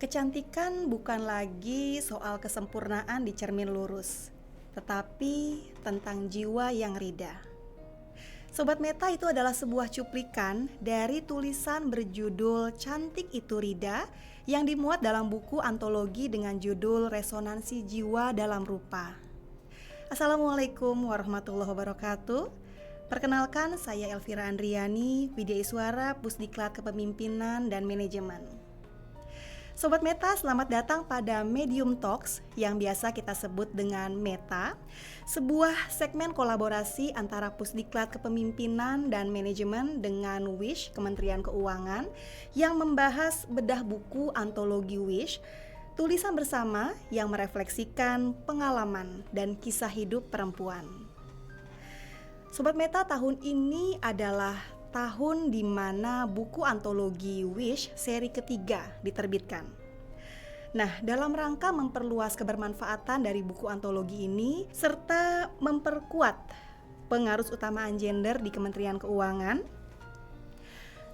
Kecantikan bukan lagi soal kesempurnaan di cermin lurus, tetapi tentang jiwa yang rida. Sobat Meta, itu adalah sebuah cuplikan dari tulisan berjudul Cantik Itu Rida yang dimuat dalam buku antologi dengan judul Resonansi Jiwa Dalam Rupa. Assalamualaikum warahmatullahi wabarakatuh. Perkenalkan, saya Elvira Andriani, Widyaiswara, Pusdiklat Kepemimpinan dan Manajemen. Sobat Meta, selamat datang pada Medium Talks yang biasa kita sebut dengan Meta, sebuah segmen kolaborasi antara Pusdiklat Kepemimpinan dan Manajemen dengan Wish, Kementerian Keuangan, yang membahas bedah buku antologi Wish, tulisan bersama yang merefleksikan pengalaman dan kisah hidup perempuan. Sobat Meta, tahun ini adalah tahun di mana buku antologi Wish seri ketiga diterbitkan. Nah, dalam rangka memperluas kebermanfaatan dari buku antologi ini serta memperkuat pengarus utamaan gender di Kementerian Keuangan,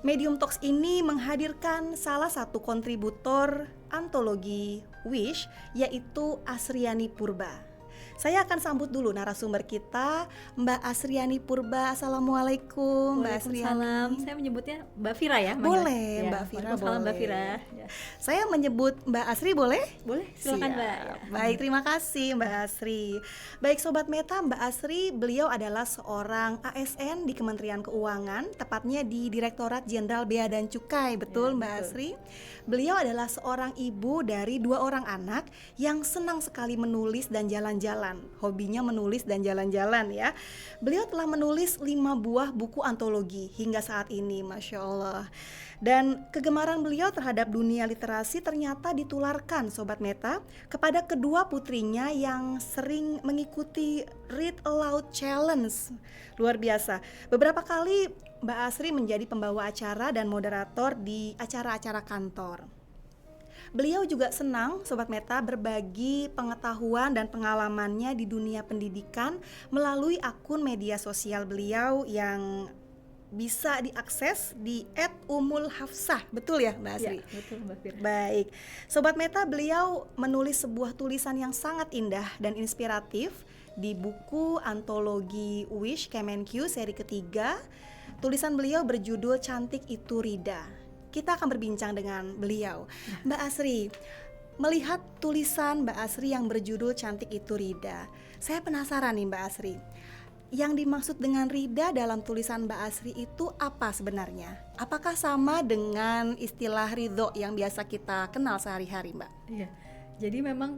Medium Talks ini menghadirkan salah satu kontributor antologi Wish, yaitu Asriani Purba. Saya akan sambut dulu narasumber kita, Mbak Asriani Purba. Assalamualaikum, Mbak Asriani. Saya menyebutnya Mbak Vira ya? Boleh, ya, Mbak Vira boleh. Mbak Vira. Ya. Saya menyebut Mbak Asri boleh? Boleh, silakan Mbak. Ya. Baik, terima kasih Mbak Asri. Baik Sobat Meta, Mbak Asri, beliau adalah seorang ASN di Kementerian Keuangan, tepatnya di Direktorat Jenderal Bea dan Cukai, betul Mbak betul. Asri? Beliau adalah seorang ibu dari 2 orang anak yang senang sekali menulis dan jalan-jalan. Hobinya menulis dan jalan-jalan ya. Beliau telah menulis 5 buah buku antologi hingga saat ini, Masya Allah. Dan kegemaran beliau terhadap dunia literasi ternyata ditularkan Sobat Meta kepada kedua putrinya yang sering mengikuti Read Aloud Challenge. Luar biasa. Beberapa kali Mbak Asri menjadi pembawa acara dan moderator di acara-acara kantor. Beliau juga senang, Sobat Meta, berbagi pengetahuan dan pengalamannya di dunia pendidikan melalui akun media sosial beliau yang bisa diakses di @umulhafsah. Betul ya Mbak Asri? Ya, betul Mbak Vira. Baik, Sobat Meta, beliau menulis sebuah tulisan yang sangat indah dan inspiratif di buku antologi Wish Kemenq seri ketiga. Tulisan beliau berjudul Cantik Itu Rida. Kita akan berbincang dengan beliau. Mbak Asri, melihat tulisan Mbak Asri yang berjudul Cantik Itu Rida, saya penasaran nih Mbak Asri. Yang dimaksud dengan Rida dalam tulisan Mbak Asri itu apa sebenarnya? Apakah sama dengan istilah ridho yang biasa kita kenal sehari-hari, Mbak? Iya. Jadi memang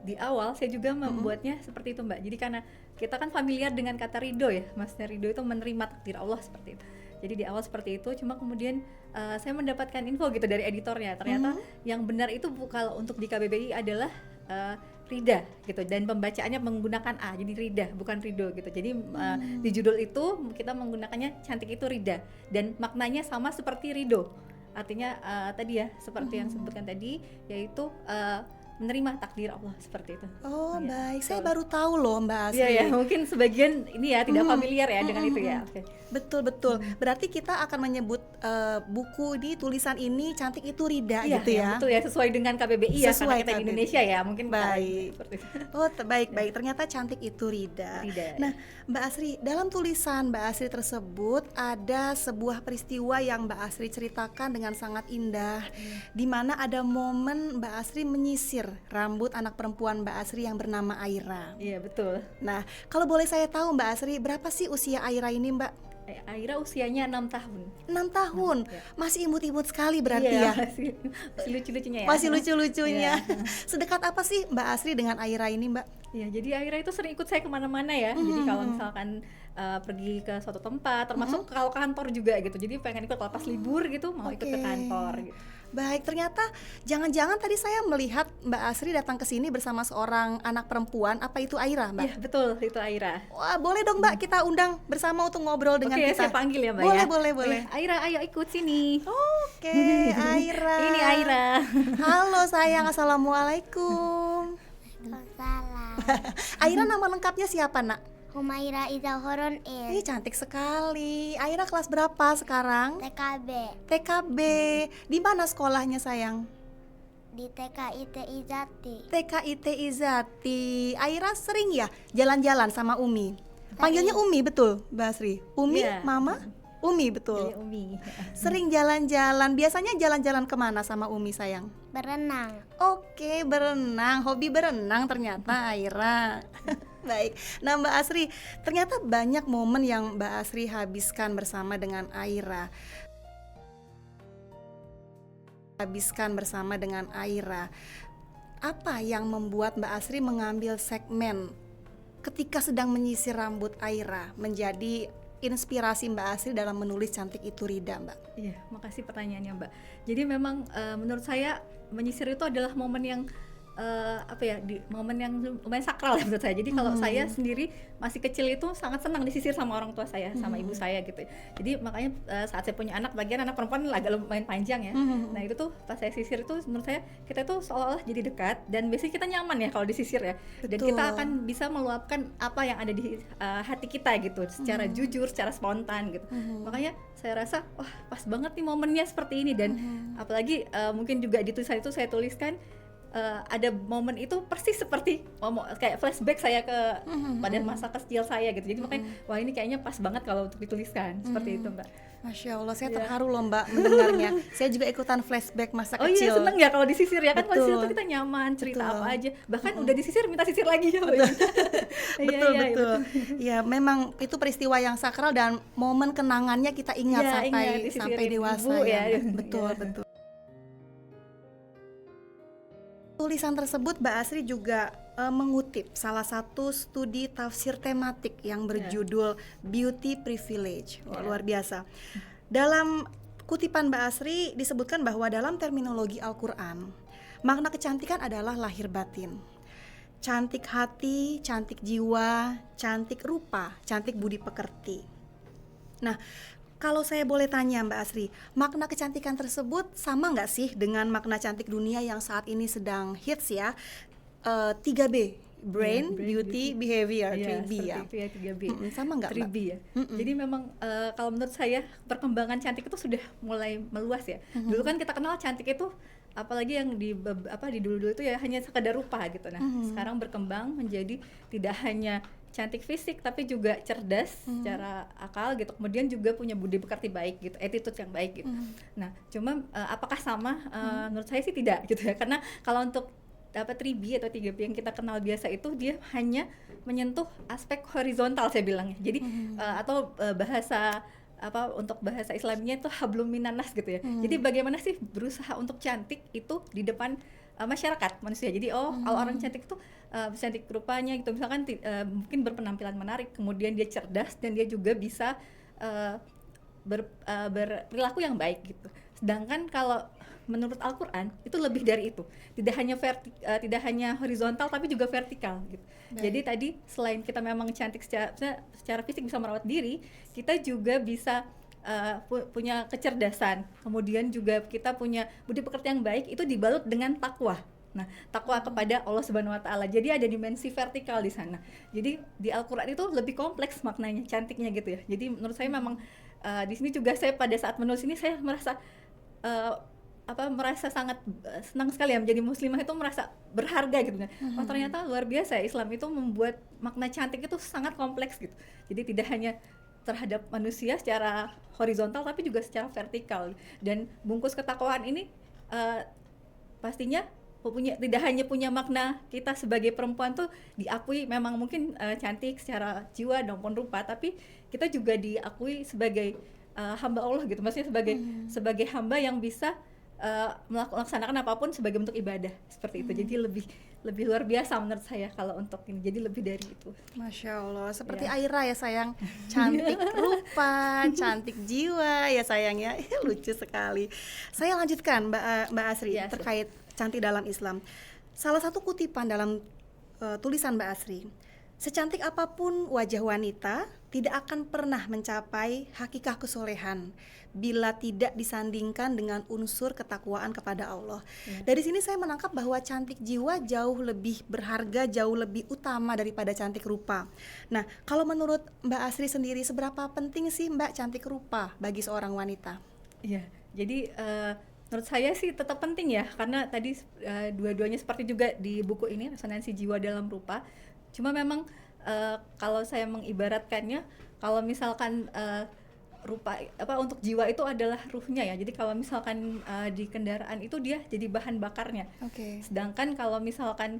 di awal saya juga membuatnya seperti itu Mbak. Jadi karena kita kan familiar dengan kata ridho ya, maksudnya ridho itu menerima takdir Allah seperti itu. Jadi di awal seperti itu, cuma kemudian saya mendapatkan info gitu dari editornya. Ternyata yang benar itu kalau untuk di KBBI adalah Rida gitu, dan pembacaannya menggunakan A, jadi Rida bukan Ridho gitu. Jadi di judul itu kita menggunakannya Cantik Itu Rida, dan maknanya sama seperti Ridho. Artinya tadi ya seperti yang sebutkan tadi, yaitu menerima takdir Allah seperti itu. Oh ya, baik, betul. saya baru tahu loh Mbak Asri. Iya ya, mungkin sebagian ini ya tidak familiar ya dengan itu ya. Okay. Betul. Berarti kita akan menyebut buku di tulisan ini Cantik Itu Rida Iya, gitu ya. Betul ya, sesuai dengan KBBI ya, Sesuai karena kita di KBBI. Indonesia ya, mungkin Baik. seperti itu. Oh baik. Ternyata Cantik Itu Rida. Nah Mbak Asri, dalam tulisan Mbak Asri tersebut ada sebuah peristiwa yang Mbak Asri ceritakan dengan sangat indah, di mana ada momen Mbak Asri menyisir rambut anak perempuan Mbak Asri yang bernama Aira. Iya betul. Nah, kalau boleh saya tahu Mbak Asri, berapa sih usia Aira ini Mbak? Aira usianya 6 tahun. 6 tahun? Ya. Masih imut-imut sekali berarti Iya, ya? masih lucu-lucunya ya. Masih lucu-lucunya. Iya. Sedekat apa sih Mbak Asri dengan Aira ini Mbak? Iya, jadi Aira itu sering ikut saya kemana-mana ya. Jadi kalau misalkan pergi ke suatu tempat, termasuk kalau kantor juga gitu. Jadi pengen ikut pas libur gitu, mau ikut ke kantor gitu. Baik, ternyata jangan-jangan tadi saya melihat Mbak Asri datang ke sini bersama seorang anak perempuan. Apa itu Aira, Mbak? Iya, betul, itu Aira. Wah, boleh dong Mbak, kita undang bersama untuk ngobrol dengan Oke, kita. saya panggil ya Mbak boleh, ya. Boleh. Aira, ayo ikut sini. Oke, Aira. Ini Aira. Halo sayang, assalamualaikum. Waalaikumsalam. Aira, nama lengkapnya siapa nak? Humaira Iza Horon Ih, cantik sekali. Aira kelas berapa sekarang? TKB TKB. Di mana sekolahnya sayang? di TKIT Izati. TKIT Izati. Aira sering ya jalan-jalan sama Umi? Panggilnya Umi betul, Mbak Asri? Umi, Iya. Mama? Umi Jadi betul. Umi. Sering jalan-jalan. Biasanya jalan-jalan kemana sama Umi sayang? Berenang. Oke, berenang. Hobi berenang ternyata Aira. Baik. Nah, Mbak Asri, ternyata banyak momen yang Mbak Asri habiskan bersama dengan Aira. Apa yang membuat Mbak Asri mengambil segmen ketika sedang menyisir rambut Aira menjadi inspirasi Mbak Asri dalam menulis Cantik Itu Rida, Mbak? Iya, makasih pertanyaannya, Mbak. Jadi memang menurut saya menyisir itu adalah momen yang momen yang lumayan sakral ya menurut saya. Jadi kalau saya sendiri masih kecil itu sangat senang disisir sama orang tua saya, sama ibu saya gitu. Jadi makanya saat saya punya anak, bagian anak perempuan agak lumayan panjang ya. Nah itu tuh pas saya sisir itu menurut saya kita tuh seolah-olah jadi dekat dan biasanya kita nyaman ya kalau disisir ya. Dan Betul. kita akan bisa meluapkan apa yang ada di hati kita gitu, secara jujur, secara spontan gitu. Makanya saya rasa wah pas banget nih momennya seperti ini dan apalagi mungkin juga di tulisan itu saya tuliskan ada momen itu persis seperti kayak flashback saya ke pada masa kecil saya gitu. Jadi makanya wah ini kayaknya pas banget kalau untuk dituliskan seperti itu, Mbak. Masya Allah, saya Iya. terharu loh Mbak mendengarnya. Saya juga ikutan flashback masa Oh kecil. iya seneng ya kalau disisir ya kan, kalau Betul. disisir tuh kita nyaman cerita Betul. apa aja, bahkan udah disisir minta sisir lagi ya. Betul. Ya, memang itu peristiwa yang sakral dan momen kenangannya kita ingat Iya, sampai ingat, disisirin sampai dewasa ibu ya. ya. Betul, Iya. betul. Tulisan tersebut Mbak Asri juga mengutip salah satu studi tafsir tematik yang berjudul Beauty Privilege. Wah, Ya. luar biasa. Dalam kutipan Mbak Asri disebutkan bahwa dalam terminologi Al-Quran, makna kecantikan adalah lahir batin. Cantik hati, cantik jiwa, cantik rupa, cantik budi pekerti. Nah, kalau saya boleh tanya Mbak Asri, makna kecantikan tersebut sama nggak sih dengan makna cantik dunia yang saat ini sedang hits ya? 3B, Brain, Brain, Beauty, Beauty. Behavior, Iya, 3B ya? seperti itu ya 3B. Sama nggak Mbak? 3B ya. Jadi memang kalau menurut saya perkembangan cantik itu sudah mulai meluas ya. Dulu kan kita kenal cantik itu apalagi yang di dulu-dulu itu ya hanya sekedar rupa gitu. Nah, sekarang berkembang menjadi tidak hanya cantik fisik tapi juga cerdas secara akal gitu. Kemudian juga punya budi pekerti baik gitu, attitude yang baik gitu. Nah, cuma apakah sama? Menurut saya sih tidak gitu ya. Karena kalau untuk dapat 3B atau 3B yang kita kenal biasa itu dia hanya menyentuh aspek horizontal saya bilangnya. Jadi bahasa untuk bahasa Islamnya itu hablum minanas gitu ya. Jadi bagaimana sih berusaha untuk cantik itu di depan masyarakat manusia. Jadi kalau orang cantik itu cantik rupanya gitu. Misalkan mungkin berpenampilan menarik, kemudian dia cerdas dan dia juga bisa berperilaku yang baik gitu. Sedangkan kalau menurut Al-Quran itu lebih dari itu, tidak hanya horizontal tapi juga vertikal gitu. Jadi tadi selain kita memang cantik secara fisik bisa merawat diri, kita juga bisa punya kecerdasan, kemudian juga kita punya budi pekerti yang baik itu dibalut dengan takwa. Nah, takwa kepada Allah Subhanahu wa taala. Jadi ada dimensi vertikal di sana. Jadi di Al-Qur'an itu lebih kompleks maknanya, cantiknya gitu ya. Jadi menurut saya memang di sini juga saya pada saat menulis ini saya merasa sangat senang sekali ya menjadi muslimah itu merasa berharga gitu. Oh, ternyata luar biasa Islam itu membuat makna cantik itu sangat kompleks gitu. Jadi tidak hanya terhadap manusia secara horizontal tapi juga secara vertikal. Dan bungkus ketakwaan ini pastinya tidak hanya punya makna kita sebagai perempuan tuh diakui memang mungkin cantik secara jiwa maupun rupa, tapi kita juga diakui sebagai hamba Allah gitu. Maksudnya sebagai hamba yang bisa melaksanakan apapun sebagai bentuk ibadah seperti itu. Jadi lebih luar biasa menurut saya kalau untuk ini. Jadi lebih dari itu. Masya Allah, seperti Ya. Aira ya sayang, cantik rupa, cantik jiwa ya sayang ya. Lucu sekali. Saya lanjutkan Mbak Asri Ya, terkait cantik dalam Islam. Salah satu kutipan dalam tulisan Mbak Asri, secantik apapun wajah wanita tidak akan pernah mencapai hakikah kesolehan bila tidak disandingkan dengan unsur ketakwaan kepada Allah. Dari sini saya menangkap bahwa cantik jiwa jauh lebih berharga, jauh lebih utama daripada cantik rupa. Nah, kalau menurut Mbak Asri sendiri, seberapa penting sih Mbak cantik rupa bagi seorang wanita? Iya, jadi menurut saya sih tetap penting ya, karena tadi dua-duanya seperti juga di buku ini, Resonansi Jiwa dalam Rupa. Cuma memang kalau saya mengibaratkannya, kalau misalkan rupa untuk jiwa itu adalah ruhnya ya. Jadi kalau misalkan di kendaraan itu dia jadi bahan bakarnya. Oke. Sedangkan kalau misalkan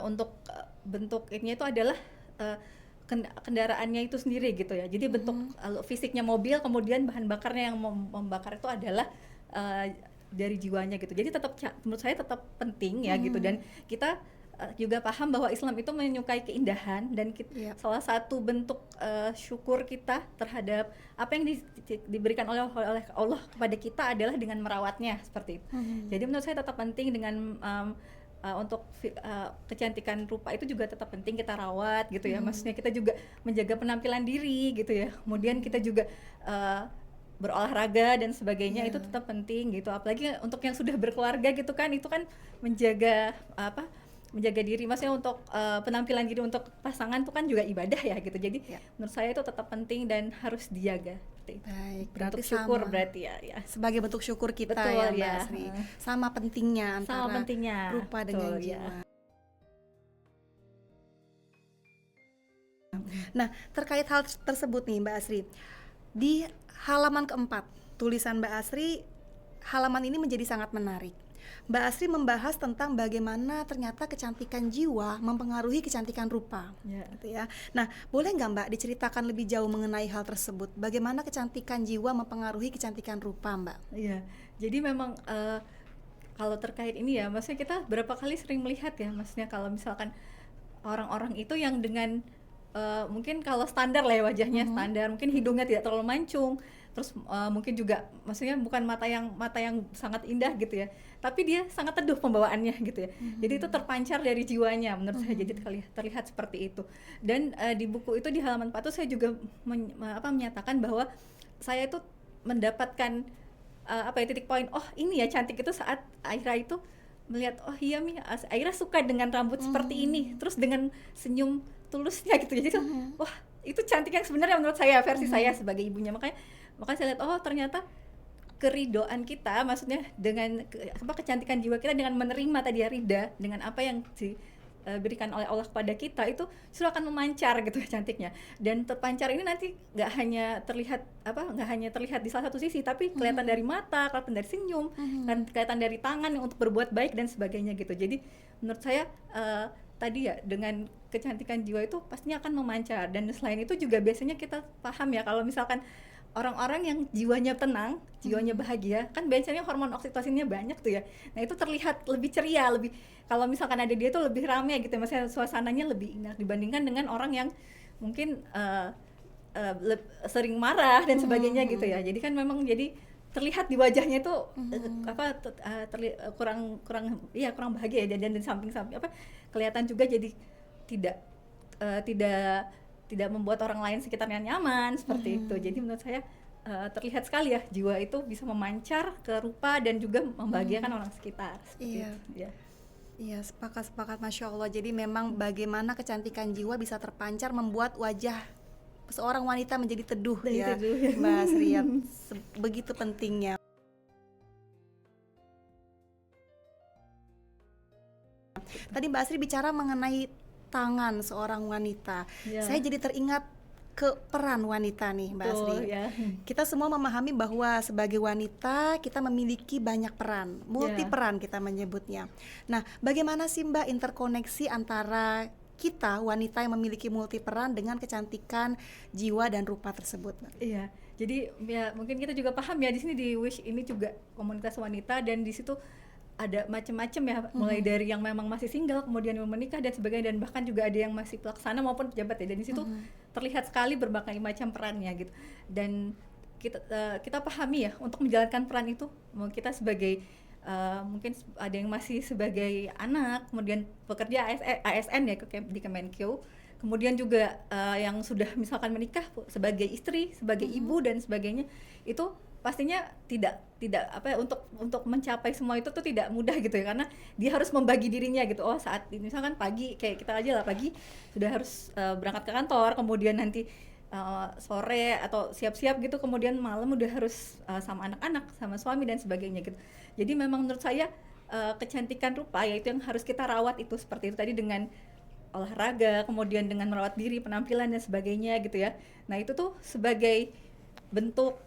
untuk bentuk ini itu adalah kendaraannya itu sendiri gitu ya. Jadi bentuk fisiknya mobil, kemudian bahan bakarnya yang membakar itu adalah dari jiwanya gitu. Jadi tetap menurut saya tetap penting ya gitu, dan kita juga paham bahwa Islam itu menyukai keindahan, dan salah satu bentuk syukur kita terhadap apa yang diberikan oleh Allah kepada kita adalah dengan merawatnya seperti itu. Jadi menurut saya tetap penting dengan untuk kecantikan rupa itu juga tetap penting kita rawat gitu ya. Maksudnya kita juga menjaga penampilan diri gitu ya. Kemudian kita juga berolahraga dan sebagainya, itu tetap penting gitu. Apalagi untuk yang sudah berkeluarga gitu kan, itu kan menjaga diri, maksudnya untuk penampilan diri untuk pasangan itu kan juga ibadah ya gitu. Jadi menurut saya itu tetap penting dan harus dijaga. Baik, berarti bentuk syukur sama. Berarti ya. Sebagai bentuk syukur kita. Betul, ya Mbak ya. Asri. Sama pentingnya antara rupa dengan Betul, jiwa. ya. Nah, terkait hal tersebut nih Mbak Asri, di halaman keempat tulisan Mbak Asri, halaman ini menjadi sangat menarik. Mbak Asri membahas tentang bagaimana ternyata kecantikan jiwa mempengaruhi kecantikan rupa, gitu ya. Nah, boleh nggak Mbak diceritakan lebih jauh mengenai hal tersebut? Bagaimana kecantikan jiwa mempengaruhi kecantikan rupa, Mbak? Iya, jadi memang kalau terkait ini ya, maksudnya kita berapa kali sering melihat ya, maksudnya kalau misalkan orang-orang itu yang dengan mungkin kalau standar lah ya wajahnya standar, mungkin hidungnya tidak terlalu mancung, terus mungkin juga maksudnya bukan mata yang sangat indah gitu ya, tapi dia sangat teduh pembawaannya gitu ya. Jadi itu terpancar dari jiwanya menurut saya, jadi terlihat seperti itu. Dan di buku itu di halaman 4 saya juga menyatakan bahwa saya itu mendapatkan titik poin, oh ini ya cantik itu saat Aira itu melihat, oh iya Mi, Aira suka dengan rambut seperti ini, terus dengan senyum tulusnya gitu. Jadi wah itu cantik yang sebenarnya menurut saya, versi saya sebagai ibunya. Makanya saya lihat, oh ternyata keridoan kita, maksudnya dengan kecantikan jiwa kita dengan menerima tadi ya, rida dengan apa yang diberikan oleh Allah kepada kita, itu justru akan memancar gitu cantiknya. Dan terpancar ini nanti nggak hanya terlihat di salah satu sisi, tapi kelihatan dari mata, kelihatan dari senyum, dan kelihatan dari tangan yang untuk berbuat baik dan sebagainya gitu. Jadi menurut saya tadi ya, dengan kecantikan jiwa itu pastinya akan memancar. Dan selain itu juga biasanya kita paham ya, kalau misalkan orang-orang yang jiwanya tenang, jiwanya bahagia, kan biasanya hormon oksitosinnya banyak tuh ya. Nah itu terlihat lebih ceria, lebih, kalau misalkan ada dia tuh lebih ramai gitu, maksudnya suasananya lebih indah dibandingkan dengan orang yang mungkin sering marah dan sebagainya gitu ya. Jadi kan memang jadi terlihat di wajahnya itu kurang bahagia ya, dan samping kelihatan juga jadi tidak membuat orang lain sekitarnya nyaman seperti itu. Jadi menurut saya terlihat sekali ya, jiwa itu bisa memancar ke rupa dan juga membahagiakan orang sekitar. Iya, sepakat, Masya Allah. Jadi memang bagaimana kecantikan jiwa bisa terpancar, membuat wajah seorang wanita menjadi teduh ya, Mbak Asri. Begitu pentingnya. Tadi Mbak Asri bicara mengenai tangan seorang wanita. Saya jadi teringat ke peran wanita nih Mbak Asri. Kita semua memahami bahwa sebagai wanita kita memiliki banyak peran, multi peran kita menyebutnya. Nah, bagaimana sih Mbak interkoneksi antara kita wanita yang memiliki multi peran dengan kecantikan jiwa dan rupa tersebut, Mbak? Iya, jadi ya mungkin kita juga paham ya, di sini di Wish ini juga komunitas wanita, dan di situ ada macam-macam ya, mulai dari yang memang masih single, kemudian yang menikah dan sebagainya, dan bahkan juga ada yang masih pelaksana maupun pejabat ya. Dan di situ terlihat sekali berbagai macam perannya gitu. Dan kita pahami ya, untuk menjalankan peran itu, kita sebagai mungkin ada yang masih sebagai anak, kemudian pekerja ASN ya di Kemenkeu, kemudian juga yang sudah misalkan menikah sebagai istri, sebagai ibu dan sebagainya, itu pastinya tidak untuk mencapai semua itu tuh tidak mudah gitu ya, karena dia harus membagi dirinya gitu. Oh saat ini misalkan pagi, kayak kita aja lah, pagi sudah harus berangkat ke kantor, kemudian nanti sore atau siap-siap gitu, kemudian malam udah harus sama anak-anak, sama suami dan sebagainya gitu. Jadi memang menurut saya kecantikan rupa yaitu yang harus kita rawat itu seperti itu tadi, dengan olahraga, kemudian dengan merawat diri, penampilan dan sebagainya gitu ya. Nah itu tuh sebagai bentuk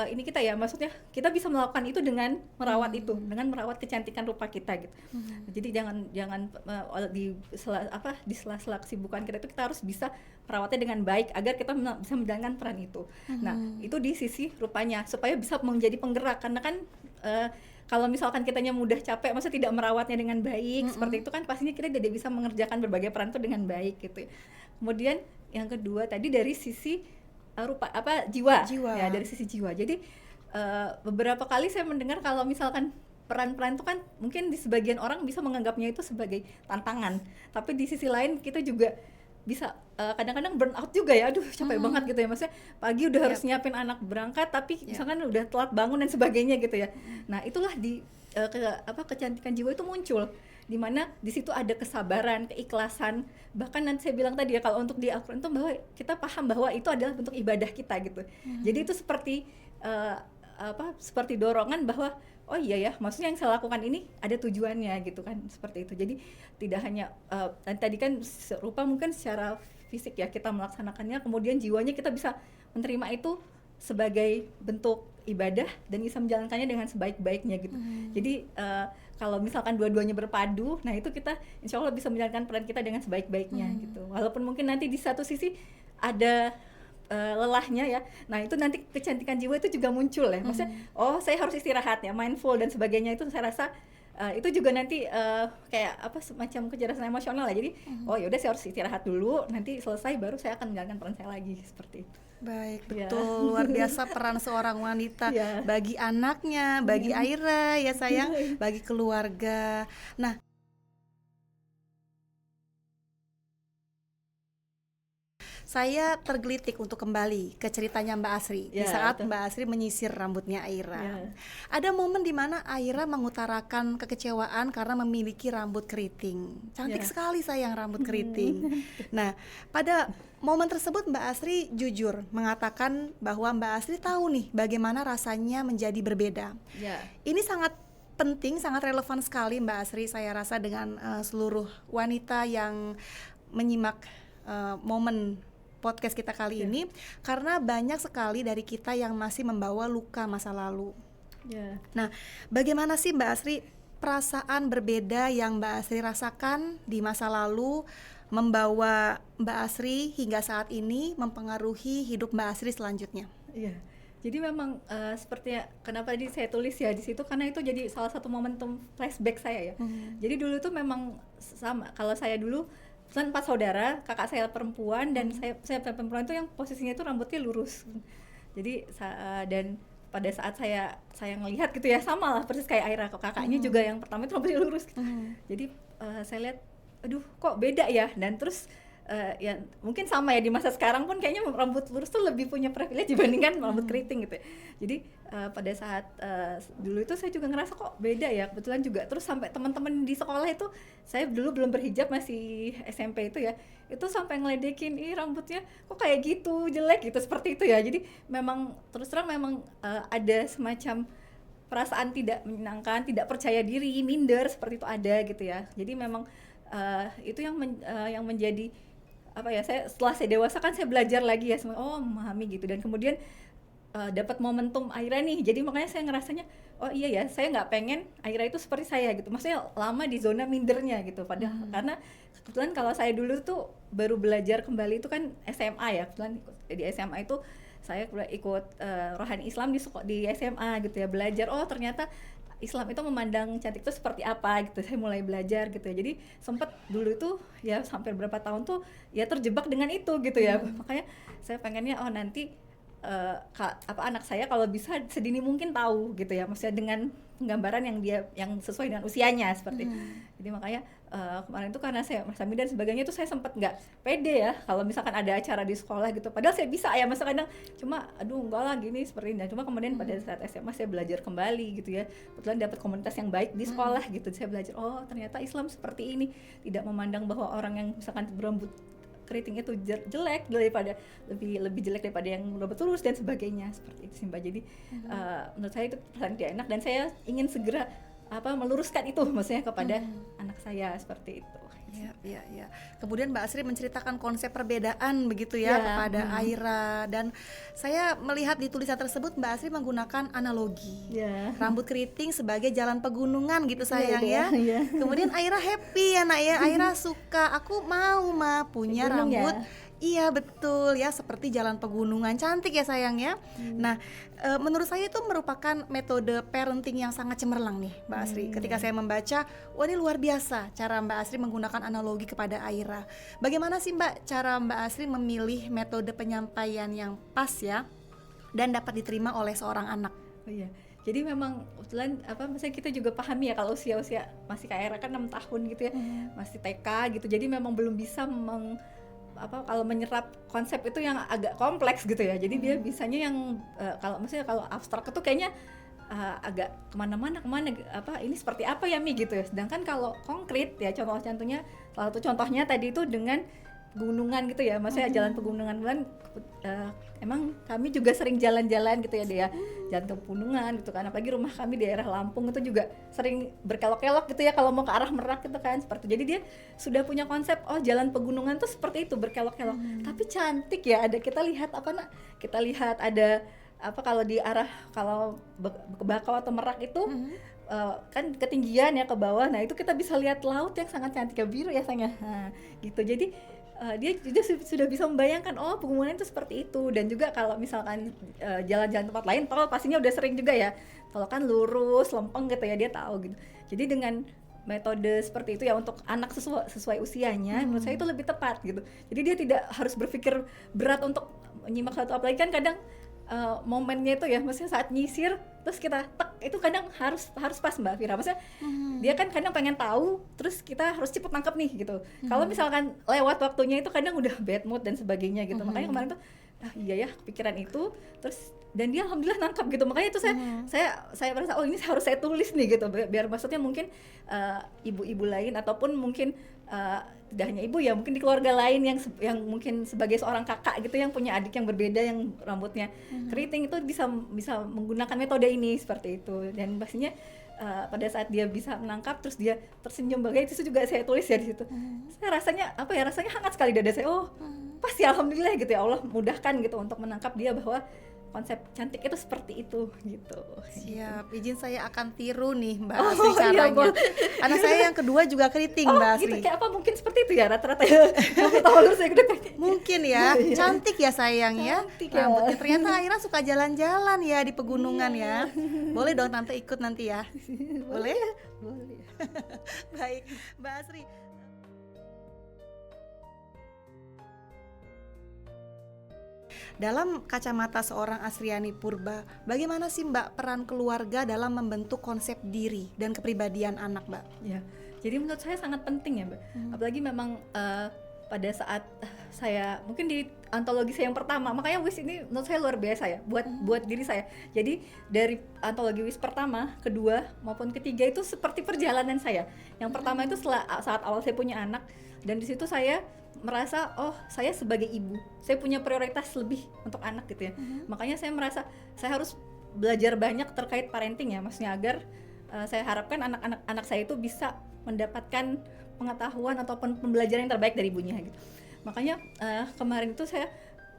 ini kita ya, maksudnya kita bisa melakukan itu dengan merawat itu, dengan merawat kecantikan rupa kita gitu. Jadi jangan di sela-sela kesibukan kita itu kita harus bisa merawatnya dengan baik agar kita bisa menjalankan peran itu. Nah itu di sisi rupanya supaya bisa menjadi penggerak, karena kan kalau misalkan kitanya mudah capek, maksudnya tidak merawatnya dengan baik, seperti itu kan pastinya kita tidak bisa mengerjakan berbagai peran itu dengan baik gitu. Kemudian yang kedua tadi dari sisi jiwa ya, dari sisi jiwa. Jadi beberapa kali saya mendengar kalau misalkan peran-peran itu kan mungkin di sebagian orang bisa menganggapnya itu sebagai tantangan, tapi di sisi lain kita juga bisa kadang-kadang burn out juga ya, aduh capek banget gitu ya, maksudnya pagi udah harus nyiapin anak berangkat tapi misalkan udah telat bangun dan sebagainya gitu ya. Nah itulah kecantikan jiwa itu muncul, dimana di situ ada kesabaran, keikhlasan, bahkan nanti saya bilang tadi ya, kalau untuk di Al-Quran itu bahwa kita paham bahwa itu adalah bentuk ibadah kita gitu. Jadi itu seperti seperti dorongan bahwa oh iya ya, maksudnya yang saya lakukan ini ada tujuannya gitu kan, seperti itu. Jadi tidak hanya tadi kan rupa mungkin secara fisik ya kita melaksanakannya, kemudian jiwanya kita bisa menerima itu sebagai bentuk ibadah dan bisa menjalankannya dengan sebaik-baiknya gitu. Jadi kalau misalkan dua-duanya berpadu, nah itu kita insya Allah bisa menjalankan peran kita dengan sebaik-baiknya gitu. Walaupun mungkin nanti di satu sisi ada lelahnya ya, nah itu nanti kecantikan jiwa itu juga muncul ya, maksudnya oh saya harus istirahat ya, mindful dan sebagainya, itu saya rasa itu juga nanti kayak semacam kecerdasan emosional ya. Jadi oh yaudah saya harus istirahat dulu, nanti selesai baru saya akan menjalankan peran saya lagi, seperti itu. Baik, betul. Luar biasa peran seorang wanita bagi anaknya, bagi Aira ya sayang, bagi keluarga. Nah, saya tergelitik untuk kembali ke ceritanya Mbak Asri di saat Mbak Asri menyisir rambutnya Aira. Ada momen di mana Aira mengutarakan kekecewaan karena memiliki rambut keriting. Cantik sekali sayang rambut keriting. Nah, pada momen tersebut Mbak Asri jujur mengatakan bahwa Mbak Asri tahu nih bagaimana rasanya menjadi berbeda. Ini sangat penting, sangat relevan sekali Mbak Asri, saya rasa dengan seluruh wanita yang menyimak momen podcast kita kali ini, karena banyak sekali dari kita yang masih membawa luka masa lalu. Nah, bagaimana sih Mbak Asri perasaan berbeda yang Mbak Asri rasakan di masa lalu membawa Mbak Asri hingga saat ini mempengaruhi hidup Mbak Asri selanjutnya? Jadi memang sepertinya kenapa tadi saya tulis ya di situ, karena itu jadi salah satu momentum flashback saya ya. Jadi dulu tuh memang sama, kalau saya dulu kan 4 saudara, kakak saya perempuan dan saya perempuan itu yang posisinya itu rambutnya lurus. Jadi dan pada saat saya ngelihat gitu ya, sama lah persis kayak Aira, kakaknya juga yang pertama itu rambutnya lurus. Jadi saya lihat, aduh kok beda ya, dan terus ya mungkin sama ya di masa sekarang pun kayaknya rambut lurus tuh lebih punya privilege dibandingkan rambut keriting gitu ya. Jadi pada saat dulu itu saya juga ngerasa kok beda ya, kebetulan juga terus sampai teman-teman di sekolah itu, saya dulu belum berhijab, masih SMP itu ya, itu sampai ngeledekin, ih rambutnya kok kayak gitu, jelek gitu, seperti itu ya. Jadi memang terus terang memang ada semacam perasaan tidak menyenangkan, tidak percaya diri, minder, seperti itu ada gitu ya. Jadi memang itu yang menjadi saya setelah saya dewasa kan saya belajar lagi ya, memahami gitu, dan kemudian dapat momentum Aira nih, jadi makanya saya ngerasanya oh iya ya, saya nggak pengen Aira itu seperti saya gitu, maksudnya lama di zona mindernya gitu, padahal karena kebetulan kalau saya dulu tuh baru belajar kembali itu kan SMA ya, kebetulan di SMA itu saya ikut rohani Islam di SMA gitu ya, belajar oh ternyata Islam itu memandang cantik itu seperti apa gitu, saya mulai belajar gitu ya. Jadi sempat dulu itu ya sampai berapa tahun tuh ya terjebak dengan itu gitu ya. Makanya saya pengennya nanti anak saya kalau bisa sedini mungkin tahu gitu ya, maksudnya dengan penggambaran yang sesuai dengan usianya seperti itu. Jadi makanya kemarin tuh karena saya merasa minder dan sebagainya, itu saya sempat nggak pede ya kalau misalkan ada acara di sekolah gitu, padahal saya bisa ya, masa kadang cuma aduh enggak lah gini seperti ini. Cuma kemudian pada saat SMA saya belajar kembali gitu ya, kebetulan dapat komunitas yang baik di sekolah gitu, saya belajar oh ternyata Islam seperti ini, tidak memandang bahwa orang yang misalkan berambut keriting itu jelek daripada lebih jelek daripada yang udah berturus dan sebagainya, seperti itu sih Mbak. Jadi menurut saya itu perasaan tidak enak, dan saya ingin segera meluruskan itu maksudnya kepada anak saya, seperti itu. Ya. Kemudian Mbak Asri menceritakan konsep perbedaan begitu ya kepada Aira, dan saya melihat di tulisan tersebut Mbak Asri menggunakan analogi rambut keriting sebagai jalan pegunungan gitu sayang ya. Kemudian Aira happy ya nak ya, Aira suka, aku mau punya rambut. Iya betul ya, seperti jalan pegunungan, cantik ya sayang ya. Nah menurut saya itu merupakan metode parenting yang sangat cemerlang nih Mbak Asri. Ketika saya membaca, wah ini luar biasa cara Mbak Asri menggunakan analogi kepada Aira. Bagaimana sih Mbak cara Mbak Asri memilih metode penyampaian yang pas ya dan dapat diterima oleh seorang anak? Oh iya, jadi memang kebetulan misalnya kita juga pahami ya kalau usia masih kayak Aira kan 6 tahun gitu ya, masih TK gitu, jadi memang belum bisa kalau menyerap konsep itu yang agak kompleks gitu ya. Jadi dia bisanya yang kalau abstrak itu kayaknya agak kemana-mana ini seperti apa ya Mi gitu ya. Sedangkan kalau konkret ya, contohnya salah satu contohnya tadi itu dengan pegunungan gitu ya, maksudnya jalan pegunungan kan emang kami juga sering jalan-jalan gitu ya dia, jalan ke pegunungan gitu kan, apalagi rumah kami di daerah Lampung itu juga sering berkelok-kelok gitu ya kalau mau ke arah Merak gitu kan, seperti jadi dia sudah punya konsep jalan pegunungan tuh seperti itu, berkelok-kelok tapi cantik ya. Ada kita lihat ada kalau di arah ke Bakau atau Merak itu kan ketinggian ya ke bawah, nah itu kita bisa lihat laut yang sangat cantik ya, biru ya sayangnya gitu. Jadi dia sudah bisa membayangkan pegunungan itu seperti itu. Dan juga kalau misalkan jalan-jalan tempat lain, tol pastinya udah sering juga ya, tol kan lurus lempeng gitu ya, dia tahu gitu. Jadi dengan metode seperti itu ya untuk anak sesuai usianya, menurut saya itu lebih tepat gitu. Jadi dia tidak harus berpikir berat untuk menyimak satu, apalagi kan kadang momennya itu ya, maksudnya saat nyisir terus kita itu kadang harus pas Mbak Fira, maksudnya dia kan kadang pengen tahu, terus kita harus cepet nangkep nih gitu. Kalau misalkan lewat waktunya itu kadang udah bad mood dan sebagainya gitu. Makanya kemarin tuh iya ya kepikiran itu, terus dan dia alhamdulillah nangkep gitu. Makanya itu saya merasa ini harus saya tulis nih gitu, biar maksudnya mungkin ibu-ibu lain ataupun mungkin tidak hanya ibu ya, mungkin di keluarga lain yang mungkin sebagai seorang kakak gitu yang punya adik yang berbeda yang rambutnya keriting itu bisa menggunakan metode ini seperti itu. Dan pastinya pada saat dia bisa menangkap terus dia tersenyum bagai itu juga saya tulis ya di situ. Saya rasanya hangat sekali dada saya. Pasti alhamdulillah gitu ya, Allah mudahkan gitu untuk menangkap dia bahwa konsep cantik itu seperti itu gitu. Siap, izin saya akan tiru nih Mbak Asri caranya. Anak saya yang kedua juga keriting Mbak Asri. Gitu, kayak apa mungkin seperti itu ya rata-rata ya. Saya mungkin ya, cantik ya sayang ya. Rambutnya ternyata Aira suka jalan-jalan ya di pegunungan ya. Boleh dong tante ikut nanti ya. Boleh? Boleh. Baik, Mbak Asri. Dalam kacamata seorang Asriani Purba, bagaimana sih Mbak peran keluarga dalam membentuk konsep diri dan kepribadian anak Mbak? Ya, jadi menurut saya sangat penting ya Mbak. Apalagi memang pada saat saya mungkin di antologi saya yang pertama, makanya WIS ini menurut saya luar biasa ya buat diri saya. Jadi dari antologi WIS pertama, kedua maupun ketiga itu seperti perjalanan saya. Yang pertama itu saat awal saya punya anak, dan di situ saya merasa saya sebagai ibu saya punya prioritas lebih untuk anak gitu ya. Makanya saya merasa saya harus belajar banyak terkait parenting ya, maksudnya agar saya harapkan anak saya itu bisa mendapatkan pengetahuan ataupun pembelajaran yang terbaik dari ibunya gitu. Makanya kemarin itu saya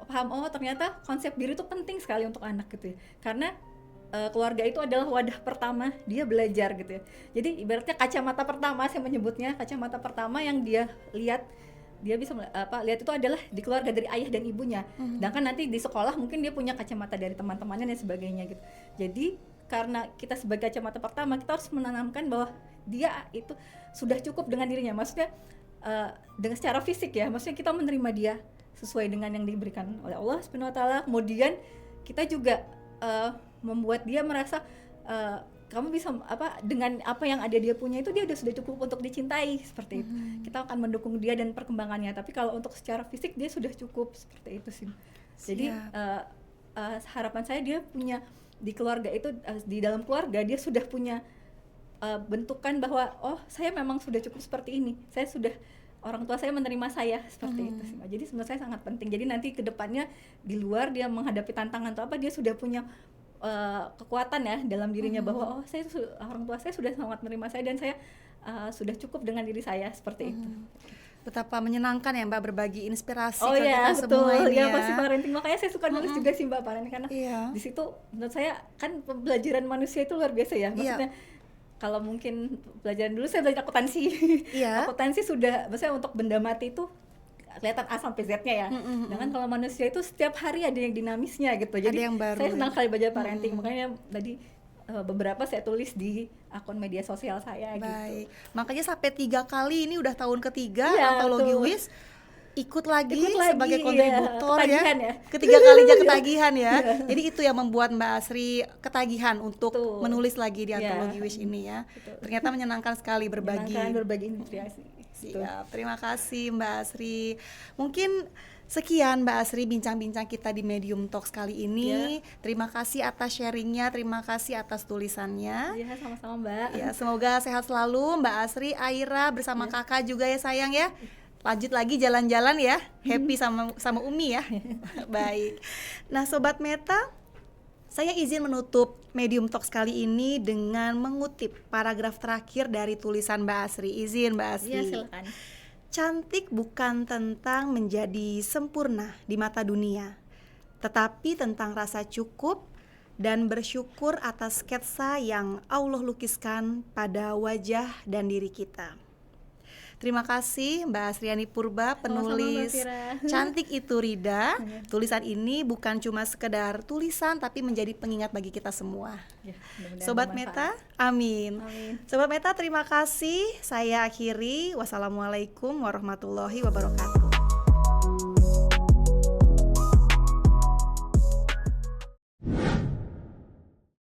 paham ternyata konsep diri itu penting sekali untuk anak gitu ya, karena keluarga itu adalah wadah pertama dia belajar gitu ya. Jadi ibaratnya kacamata pertama, saya menyebutnya kacamata pertama yang dia lihat, dia bisa lihat itu adalah di keluarga dari ayah dan ibunya. Sedangkan nanti di sekolah mungkin dia punya kacamata dari teman-temannya dan sebagainya gitu. Jadi karena kita sebagai kacamata pertama, kita harus menanamkan bahwa dia itu sudah cukup dengan dirinya, maksudnya dengan secara fisik ya, maksudnya kita menerima dia sesuai dengan yang diberikan oleh Allah Subhanahu wa taala. Kemudian kita juga membuat dia merasa kamu bisa dengan apa yang ada dia punya itu dia sudah cukup untuk dicintai, seperti itu. Kita akan mendukung dia dan perkembangannya, tapi kalau untuk secara fisik dia sudah cukup, seperti itu sih. Jadi harapan saya dia punya di keluarga itu, di dalam keluarga dia sudah punya bentukan bahwa saya memang sudah cukup seperti ini, saya sudah orang tua saya menerima saya seperti itu sih, Mbak. Jadi menurut saya sangat penting. Jadi nanti ke depannya di luar dia menghadapi tantangan atau apa, dia sudah punya kekuatan ya dalam dirinya bahwa orang tua saya sudah sangat menerima saya dan saya sudah cukup dengan diri saya seperti itu. Betapa menyenangkan ya Mbak berbagi inspirasi Oh ke iya, kita betul. semua ini Ya ya. pasti parenting, makanya saya suka nulis juga sih Mbak parenting, karena Iya. di situ menurut saya kan pembelajaran manusia itu luar biasa ya. Iya. Maksudnya kalau mungkin pelajaran dulu saya belajar akuntansi. Iya. Akuntansi sudah, maksudnya untuk benda mati itu kelihatan A sampai Z-nya ya. Sedangkan kalau manusia itu setiap hari ada yang dinamisnya gitu. Jadi yang baru saya ya. senang sekali belajar parenting. Makanya tadi beberapa saya tulis di akun media sosial saya gitu. Baik. Makanya sampai 3 kali ini udah tahun ketiga Iya, antologi betul. WIS ikut lagi Ikut lagi, sebagai iya. kontributor Ketagihan ya. ya. Ketiga kalinya ketagihan ya. Jadi itu yang membuat Mbak Asri ketagihan untuk Betul. menulis lagi di Iya. antologi WIS ini ya. Betul. Ternyata menyenangkan sekali berbagi. Menyenangkan, berbagi inspirasi. Gitu. Siap, terima kasih Mbak Asri. Mungkin sekian Mbak Asri bincang-bincang kita di Medium Talks kali ini. Terima kasih atas sharingnya, terima kasih atas tulisannya. Iya, sama-sama Mbak. Ya, semoga sehat selalu Mbak Asri, Aira bersama kakak juga ya sayang ya. Lanjut lagi jalan-jalan ya, happy sama Umi ya. Baik. Nah Sobat Meta, saya izin menutup Medium Talks kali ini dengan mengutip paragraf terakhir dari tulisan Mbak Asri. Izin Mbak Asri. Iya, silakan. Cantik bukan tentang menjadi sempurna di mata dunia, tetapi tentang rasa cukup dan bersyukur atas sketsa yang Allah lukiskan pada wajah dan diri kita. Terima kasih Mbak Asriani Purba, penulis Mbak Fira. Cantik Itu Rida. Tulisan ini bukan cuma sekedar tulisan tapi menjadi pengingat bagi kita semua. Ya, mudah-mudahan Sobat Meta, bermanfaat. amin. Amin. Sobat Meta, terima kasih. Saya akhiri. Wassalamualaikum warahmatullahi wabarakatuh.